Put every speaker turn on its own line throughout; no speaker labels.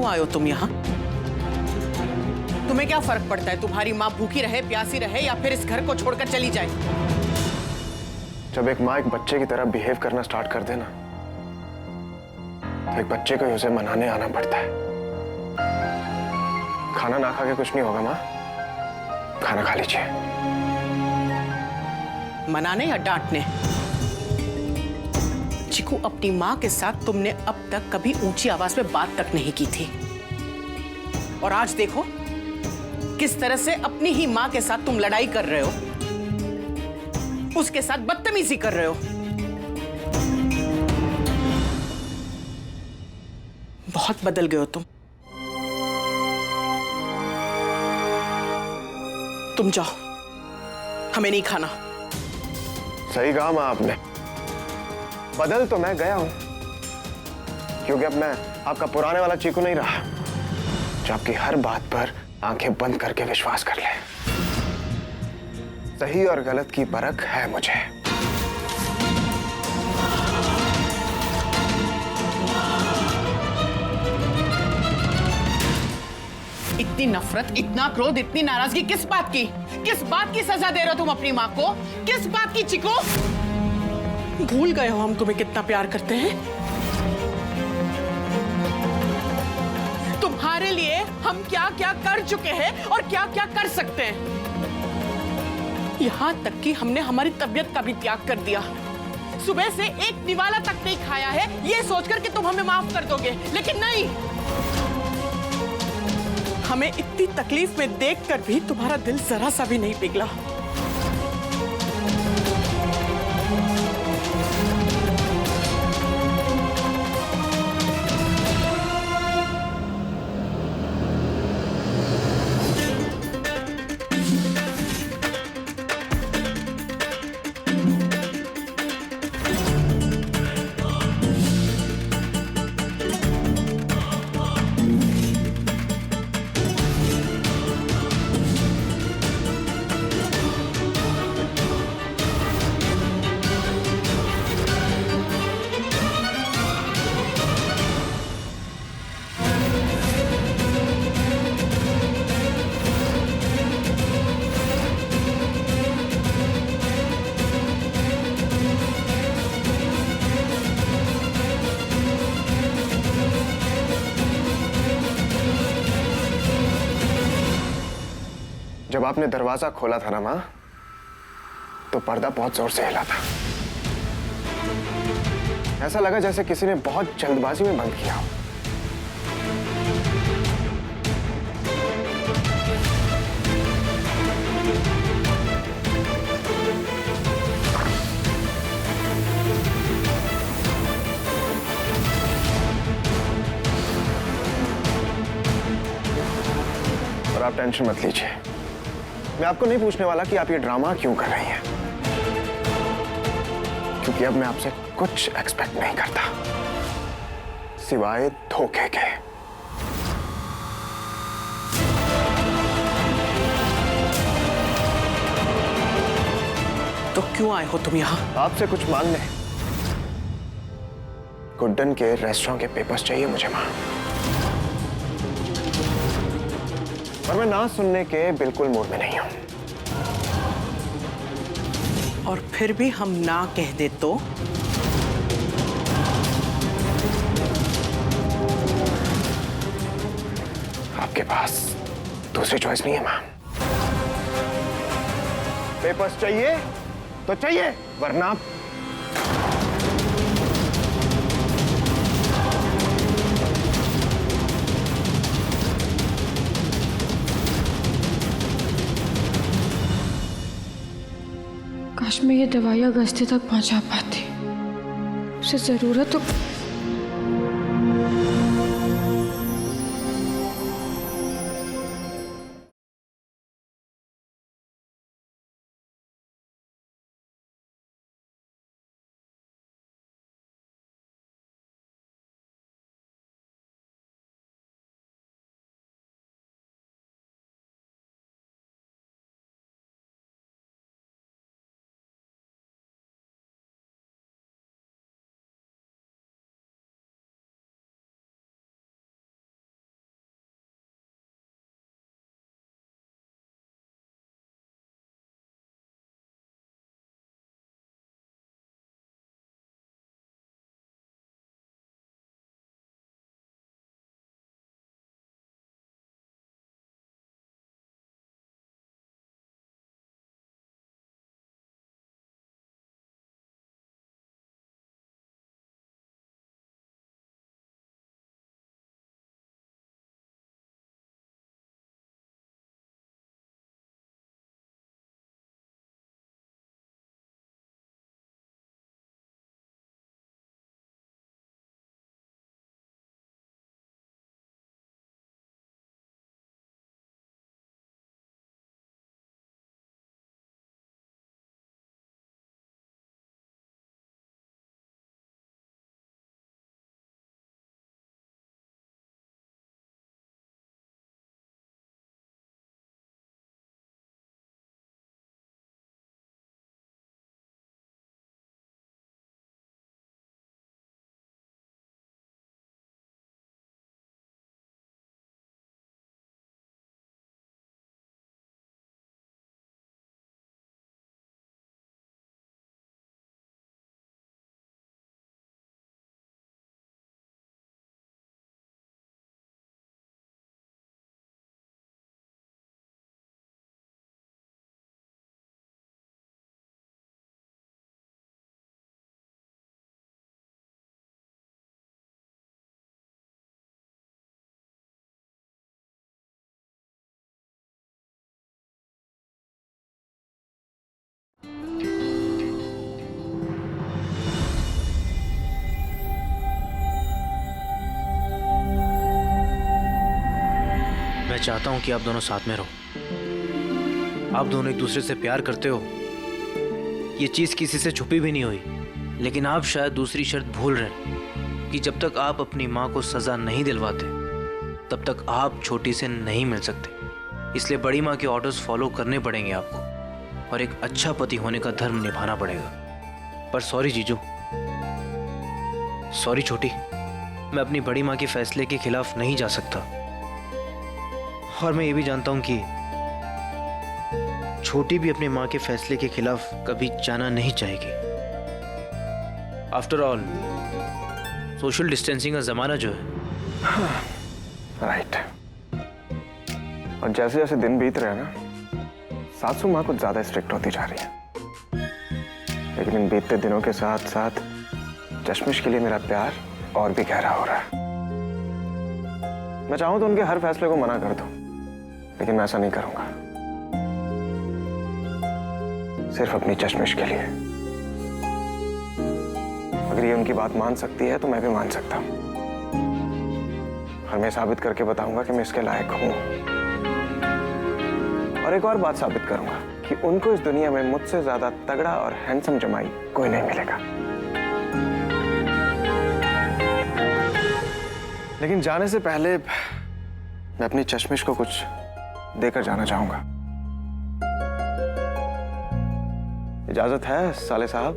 आए हो तुम यहाँ? तुम्हें क्या फर्क पड़ता है तुम्हारी माँ भूखी रहे, प्यासी रहे या फिर इस घर को छोड़कर चली जाए?
जब एक माँ एक बच्चे की तरह बिहेव करना स्टार्ट कर देना तो एक बच्चे को ही उसे मनाने आना पड़ता है। खाना ना खा के कुछ नहीं होगा माँ, खाना खा लीजिए।
मनाने या डांटने? चिकू, अपनी माँ के साथ तुमने अब तक कभी ऊंची आवाज में बात तक नहीं की थी, और आज देखो किस तरह से अपनी ही माँ के साथ तुम लड़ाई कर रहे हो, उसके साथ बदतमीजी कर रहे हो। बहुत बदल गए हो तुम जाओ, हमें नहीं खाना।
सही कहा माँ आपने, बदल तो मैं गया हूं, क्योंकि अब मैं आपका पुराने वाला चीकू नहीं रहा जो आपकी हर बात पर आंखें बंद करके विश्वास कर ले। सही और गलत की परख है मुझे।
इतनी नफरत, इतना क्रोध, इतनी नाराजगी किस बात की? किस बात की सजा दे रहे हो तुम अपनी माँ को? किस बात की चिको? भूल गए हो हम तुम्हें कितना प्यार करते हैं? तुम्हारे लिए हम क्या क्या कर चुके हैं और क्या क्या कर सकते हैं। यहां तक कि हमने हमारी तबीयत का भी त्याग कर दिया। सुबह से एक निवाला तक नहीं खाया है ये सोचकर कि तुम हमें माफ कर दोगे, लेकिन नहीं। हमें इतनी तकलीफ में देखकर भी तुम्हारा दिल जरा सा भी नहीं पिघला।
जब आपने दरवाजा खोला था ना माँ, तो पर्दा बहुत जोर से हिला था। ऐसा लगा जैसे किसी ने बहुत जल्दबाजी में बंद किया हो। और आप टेंशन मत लीजिए, मैं आपको नहीं पूछने वाला कि आप ये ड्रामा क्यों कर रही हैं, क्योंकि अब मैं आपसे कुछ एक्सपेक्ट नहीं करता सिवाय धोखे के।
तो क्यों आए हो तुम यहाँ?
आपसे कुछ मांगने। गुड्डन के रेस्टोरेंट के पेपर्स चाहिए मुझे मां, और मैं ना सुनने के बिल्कुल मूड में नहीं हूं।
और फिर भी हम ना कह दे तो?
आपके पास दूसरी चॉइस नहीं है मां। पेपर्स चाहिए तो चाहिए, वरना
काश मैं ये दवाइयाँ गस्ती तक पहुंचा पाती, उसे जरूरत तो
मैं चाहता हूं कि आप दोनों साथ में रहो। आप दोनों एक दूसरे से प्यार करते हो, ये चीज किसी से छुपी भी नहीं हुई। लेकिन आप शायद दूसरी शर्त भूल रहे हैं कि जब तक आप अपनी माँ को सजा नहीं दिलवाते तब तक आप छोटी से नहीं मिल सकते। इसलिए बड़ी माँ के ऑर्डर्स फॉलो करने पड़ेंगे आपको और एक अच्छा पति होने का धर्म निभाना पड़ेगा। पर सॉरी जीजू, सॉरी छोटी, मैं अपनी बड़ी माँ के फैसले के खिलाफ नहीं जा सकता। और मैं ये भी जानता हूं कि छोटी भी अपनी माँ के फैसले के खिलाफ कभी जाना नहीं चाहेगी। आफ्टर ऑल सोशल डिस्टेंसिंग का जमाना जो है।
राइट। और जैसे जैसे दिन बीत रहे हैं ना, सासू माँ कुछ ज्यादा स्ट्रिक्ट होती जा रही है। लेकिन इन बीतते दिनों के साथ साथ चश्मिश के लिए मेरा प्यार और भी गहरा हो रहा है। मैं चाहूं तो उनके हर फैसले को मना कर दूं, लेकिन मैं ऐसा नहीं करूंगा, सिर्फ अपनी चश्मिश के लिए। अगर ये उनकी बात मान सकती है तो मैं भी मान सकता हूं, और मैं साबित करके बताऊंगा कि मैं इसके लायक हूं। और एक और बात साबित करूंगा कि उनको इस दुनिया में मुझसे ज्यादा तगड़ा और हैंडसम जमाई कोई नहीं मिलेगा। लेकिन जाने से पहले मैं अपनी चश्मिश को कुछ देकर जाना चाहूंगा। इजाजत है साले साहब?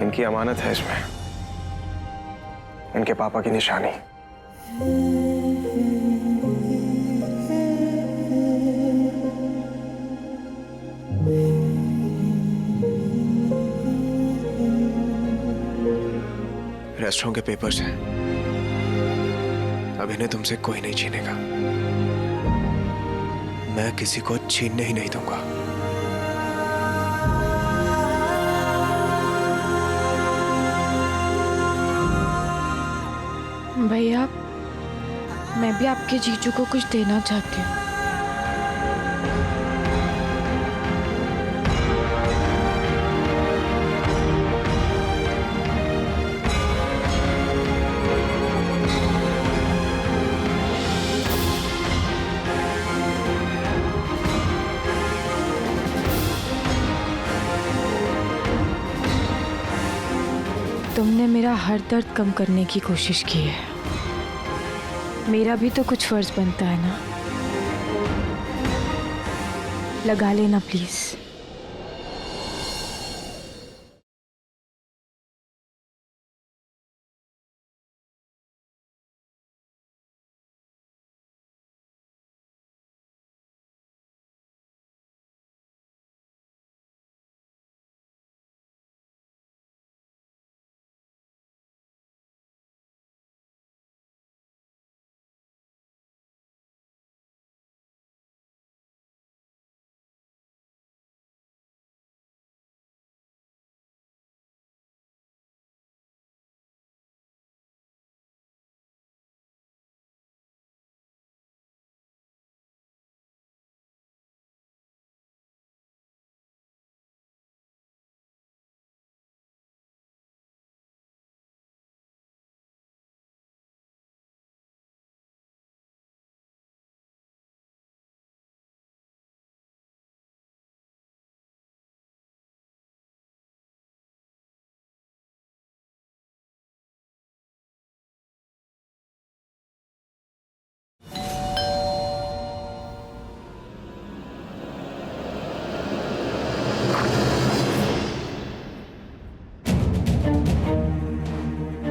इनकी अमानत है इसमें, इनके पापा की निशानी। रेस्टोरेंट के पेपर्स हैं, अब इन्हें तुमसे कोई नहीं छीनेगा। मैं किसी को छीनने ही नहीं दूंगा।
भैया, मैं भी आपके जीजू को कुछ देना चाहती हूँ। तुमने मेरा हर दर्द कम करने की कोशिश की है, मेरा भी तो कुछ फर्ज बनता है ना। लगा लेना प्लीज।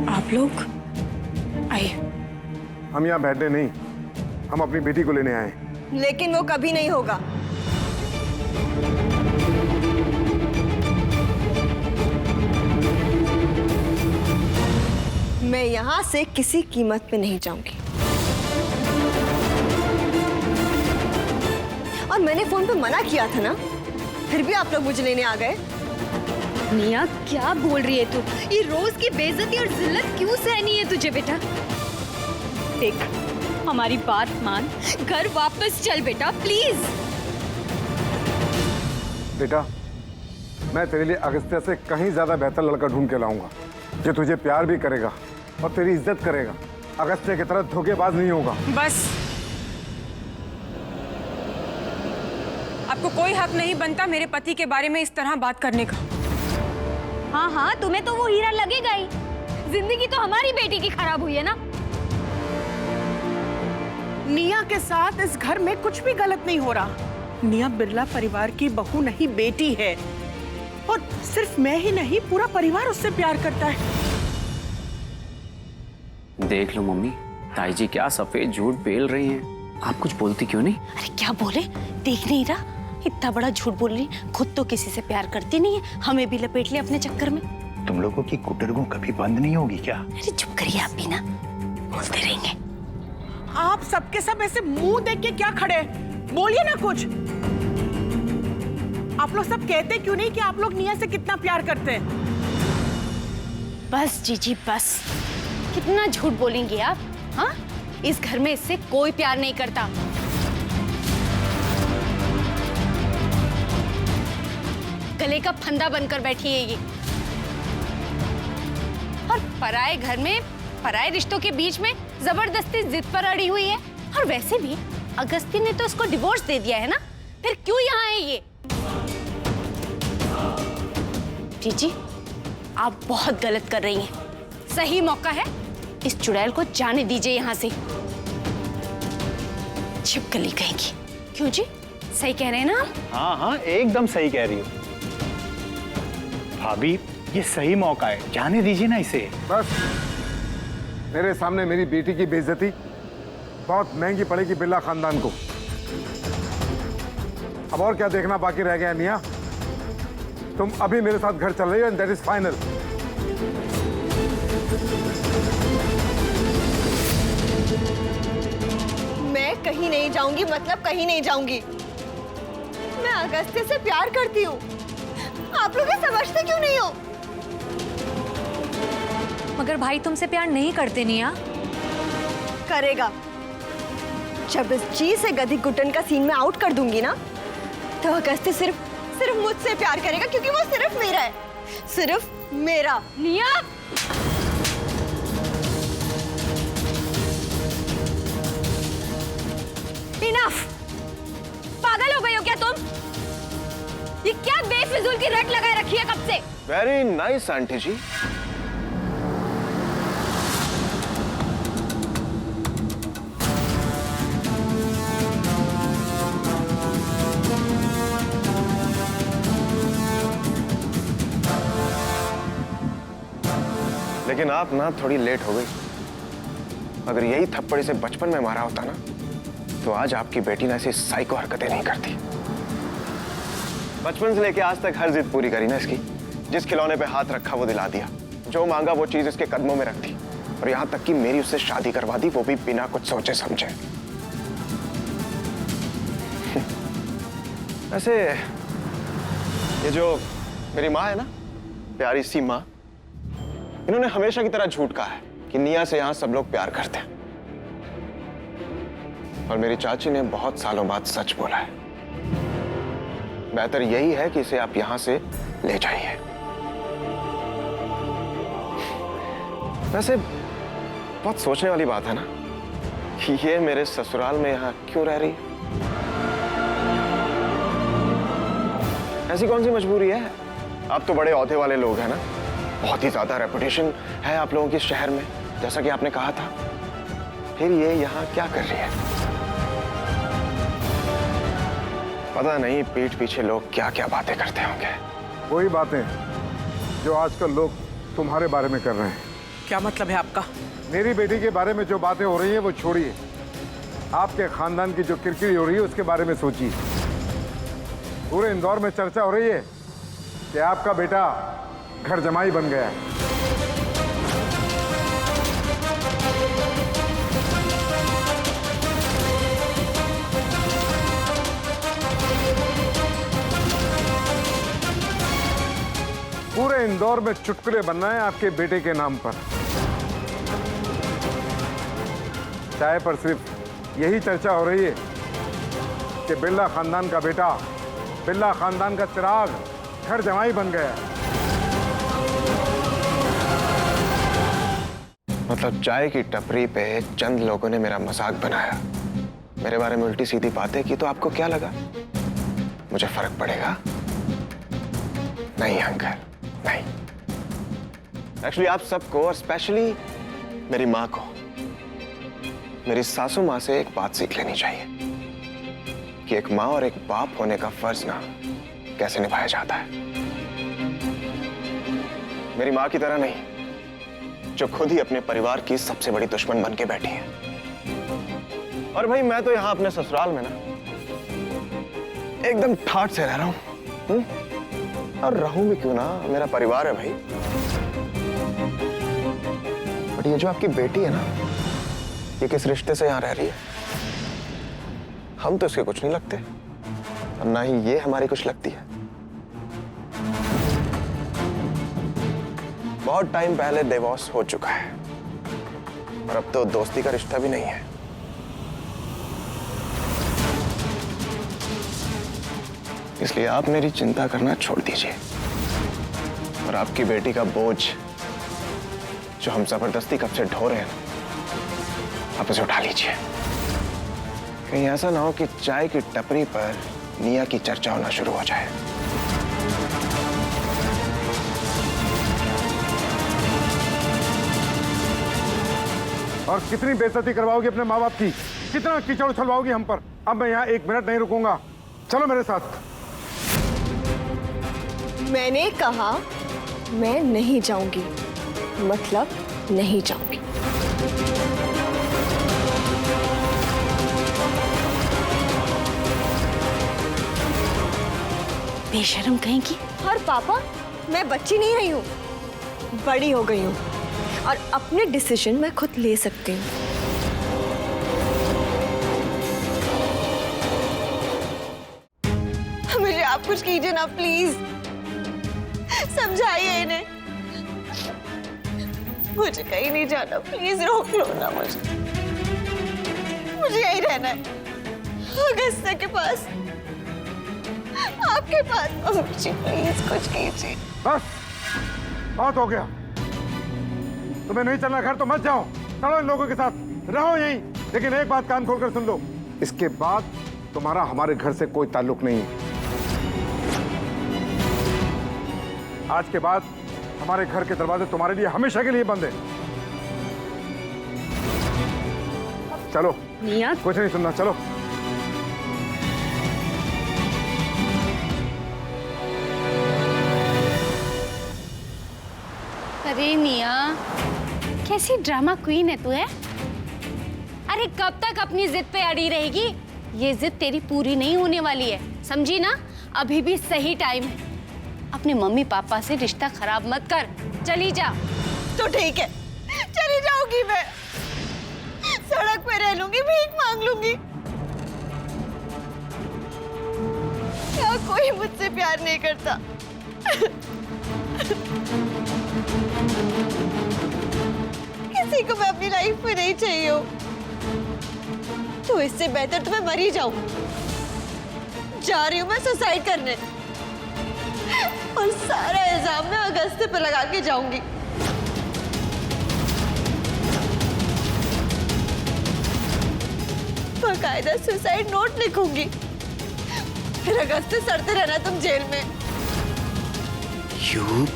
आप लोग आइए।
हम यहाँ बैठने नहीं, हम अपनी बेटी को लेने आए।
लेकिन वो कभी नहीं होगा। मैं यहाँ से किसी कीमत पे नहीं जाऊंगी। और मैंने फोन पे मना किया था ना, फिर भी आप लोग मुझे लेने आ गए।
निया, क्या बोल रही है तू? ये रोज की बेइज्जती और जिल्लत क्यों सहनी है तुझे बेटा? देख, हमारी बात मान, घर वापस चल बेटा, प्लीज।
बेटा, मैं तेरे लिए अगस्त्या से कहीं ज्यादा बेहतर लड़का ढूंढ के लाऊंगा। जो तुझे प्यार भी करेगा और तेरी इज्जत करेगा, अगस्त्य की तरह धोखेबाज नहीं होगा।
बस, आपको कोई हक नहीं बनता मेरे पति के बारे में इस तरह बात करने का।
हाँ हाँ, तुम्हें तो वो हीरा लगेगा ही। जिंदगी तो हमारी बेटी की खराब हुई है ना।
निया के साथ इस घर में कुछ भी गलत नहीं हो रहा। निया बिरला परिवार की बहू नहीं, बेटी है। और सिर्फ मैं ही नहीं, पूरा परिवार उससे प्यार करता है।
देख लो मम्मी, ताई जी क्या सफेद झूठ बेल रही हैं। आप कुछ बोलती क्यों नहीं?
अरे क्या बोले, देख नहीं रहा इतना बड़ा झूठ बोल रही। खुद तो किसी से प्यार करती नहीं है, हमें भी लपेट लिया अपने चक्कर में।
तुम लोगों की कुटर्गों कभी बंद नहीं होगी क्या?
अरे चुप करिए आप भी ना, बोलते रहेंगे।
आप सबके सब ऐसे मुंह देख के क्या खड़े, बोलिए ना कुछ। आप लोग सब कहते क्यों नहीं कि आप लोग निया से कितना प्यार करते हैं?
बस जीजी बस, कितना झूठ बोलेंगे आप? हाँ, इस घर में इससे कोई प्यार नहीं करता। गले का फंदा बनकर बैठी है ये, और पराए घर में पराए रिश्तों के बीच में जबरदस्ती जिद पर अड़ी हुई है। और वैसे भी अगस्ती ने तो उसको डिवोर्स दे दिया है ना, फिर क्यों यहाँ है ये? जीजी, आप बहुत गलत कर रही हैं। सही मौका है, इस चुड़ैल को जाने दीजिए यहाँ से। छिपकली कहेगी। क्यों जी, सही कह रहे हैं ना हम?
हाँ हाँ, एकदम सही कह रही हो भाभी, ये सही मौका है, जाने दीजिए ना इसे।
बस, मेरे सामने मेरी बेटी की बेइज्जती बहुत महंगी पड़ेगी बिरला खानदान को। अब और क्या देखना बाकी रह गया निया? तुम अभी मेरे साथ घर चल रही हो, एंड दैट इज फाइनल।
मैं कहीं नहीं जाऊंगी, मतलब कहीं नहीं जाऊंगी। मैं अगस्त्य से प्यार करती हूँ, आप लोग ये समझते क्यों नहीं हो?
मगर भाई तुमसे प्यार नहीं करते निया।
करेगा। जब इस चीज से गधी घुटन का सीन में आउट कर दूंगी ना, तो अगस्त्य सिर्फ मुझसे प्यार करेगा, क्योंकि वो सिर्फ मेरा है, सिर्फ मेरा।
निया, इनफ। पागल हो गई हो क्या तुम? ये क्या बेफिजूल की रट लगाए रखी है कब से?
वेरी नाइस आंटी जी। लेकिन आप ना थोड़ी लेट हो गई। अगर यही थप्पड़ से बचपन में मारा होता ना, तो आज आपकी बेटी ना ऐसी साइको हरकतें नहीं करती। बचपन से लेके आज तक हर जिद पूरी करी ना इसकी। जिस खिलौने पे हाथ रखा वो दिला दिया, जो मांगा वो चीज इसके कदमों में रख दी, और यहां तक कि मेरी उससे शादी करवा दी, वो भी बिना कुछ सोचे समझे। ऐसे ये जो मेरी माँ है ना, प्यारी सी माँ, इन्होंने हमेशा की तरह झूठ कहा है कि निया से यहां सब लोग प्यार करते हैं, और मेरी चाची ने बहुत सालों बाद सच बोला है। बेहतर यही है कि इसे आप यहां से ले जाइए। वैसे बहुत सोचने वाली बात है ना कि ये मेरे ससुराल में यहां क्यों रह रही है। ऐसी कौन सी मजबूरी है? आप तो बड़े औहदे वाले लोग हैं ना, बहुत ही ज्यादा रेपुटेशन है आप लोगों की शहर में, जैसा कि आपने कहा था। फिर ये यहाँ क्या कर रही है? पता नहीं पीठ पीछे लोग क्या क्या बातें करते होंगे।
वही बातें जो आजकल लोग तुम्हारे बारे में कर रहे हैं।
क्या मतलब है आपका?
मेरी बेटी के बारे में जो बातें हो रही हैं वो छोड़िए, आपके खानदान की जो किरकिरी हो रही है उसके बारे में सोचिए। पूरे इंदौर में चर्चा हो रही है कि आपका बेटा घर जमाई बन गया है। पूरे इंदौर में चुटकुले बनना है आपके बेटे के नाम पर। चाय पर सिर्फ यही चर्चा हो रही है कि बिरला खानदान का बेटा, बिरला खानदान का चिराग घर जमाई बन गया है।
मतलब चाय की टपरी पे चंद लोगों ने मेरा मजाक बनाया, मेरे बारे में उल्टी सीधी बातें की, तो आपको क्या लगा मुझे फर्क पड़ेगा? नहीं अंकल, नहीं। एक्चुअली आप सबको और स्पेशली मेरी माँ को मेरी सासू माँ से एक बात सीख लेनी चाहिए कि एक माँ और एक बाप होने का फर्ज ना कैसे निभाया जाता है। मेरी माँ की तरह नहीं, जो खुद ही अपने परिवार की सबसे बड़ी दुश्मन बन के बैठी है। और भाई मैं तो यहां अपने ससुराल में ना एकदम ठाठ से रह रहा हूं, और रहूं भी क्यों ना, मेरा परिवार है भाई। बट ये जो आपकी बेटी है ना, ये किस रिश्ते से यहां रह रही है? हम तो इसके कुछ नहीं लगते और ना ही ये हमारी कुछ लगती है। बहुत टाइम पहले डिवोर्स हो चुका है और अब तो दोस्ती का रिश्ता भी नहीं है। इसलिए आप मेरी चिंता करना छोड़ दीजिए और आपकी बेटी का बोझ जो हम जबरदस्ती कब से ढो रहे हैं, आप उसे उठा लीजिए। कहीं ऐसा ना हो कि चाय की टपरी पर निया की चर्चा होना शुरू हो जाए।
और कितनी बेइज्जती करवाओगी अपने माँ बाप की, कितना कीचड़ उछलवाओगी हम पर। अब मैं यहाँ 1 मिनट नहीं रुकूंगा, चलो मेरे साथ।
मैंने कहा मैं नहीं जाऊंगी, मतलब नहीं जाऊंगी।
बेशर्म कहीं की।
और पापा, मैं बच्ची नहीं रही हूँ, बड़ी हो गई हूँ और अपने डिसीजन मैं खुद ले सकती हूँ। मुझे आप कुछ कीजिए ना प्लीज, समझाइए इन्हें। मुझे कहीं नहीं जाना, प्लीज रोक लो ना मुझे। मुझे यहीं रहना है, अगस्त्या के पास, आपके पास। मुझे प्लीज कुछ कीजिए।
बस बहुत हो गया, तुम्हें नहीं चलना घर तो मत जाओ, चलो इन लोगों के साथ रहो यहीं। लेकिन एक बात कान खोलकर सुन लो, इसके बाद तुम्हारा हमारे घर से कोई ताल्लुक नहीं है। आज के बाद हमारे घर के दरवाजे तुम्हारे लिए हमेशा के लिए बंद है। चलो,
निया,
कुछ नहीं सुनना, चलो।
अरे निया, कैसी ड्रामा क्वीन है तू है? अरे कब तक अपनी जिद पे अड़ी रहेगी? ये जिद तेरी पूरी नहीं होने वाली है, समझी ना? अभी भी सही टाइम है। अपने मम्मी पापा से रिश्ता खराब मत कर, चली जा।
तो ठीक है, चली जाऊंगी मैं, सड़क पे रह लूंगी, भीख मांग लूंगी। क्या कोई मुझसे प्यार नहीं करता? किसी को मैं अपनी लाइफ में नहीं चाहिए हूँ, तो इससे बेहतर तो मैं मर ही जाऊं। जा रही हूँ मैं सुसाइड करने, और सारा इल्जाम मैं अगस्त्य पे लगा के जाऊंगी। बाकायदा सुसाइड नोट लिखूंगी, फिर अगस्त्य सड़ते रहना तुम जेल में।
You